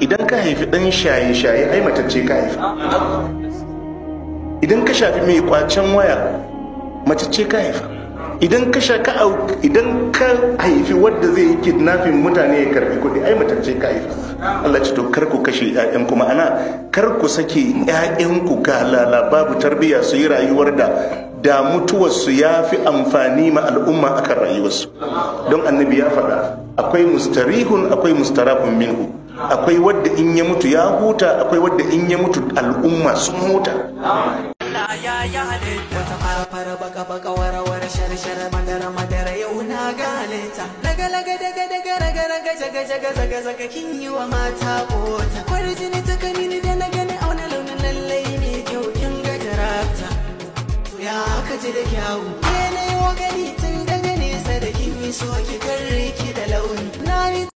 idan ka haifi ɗan shaye-shaye ai matacce ka haifa. Idan ka shafi mai kwacen waya matacce ka haifa. Idan ka haifi wadda zai yi kidnapping mutane ya karbi kuɗi ai matacce ka haifa. Allah ce to kar ku kashe ƴaƴan ku, ma'ana kar ku sake ƴaƴan ku galala babu tarbiyya su yi rayuwar da mutuwarsu ya fi amfani ma al'umma akan rayuwarsu. Don annabi ya faɗa akwai mustarihun akwai mustarahun minhu, akwai wadda in ya mutu ya huta, akwai wadda in ya mutu al'umma sun huta. Wata fara baka wara shara madara yau na gane ta. Laga raga zaga kin yi wa mata kota. Kwarjini ta kamini da na gani auna launin lallai ne kyau kin ga jarabta. Ya aka ji da kyawu, ne wa gani tun daga nesa da kin yi so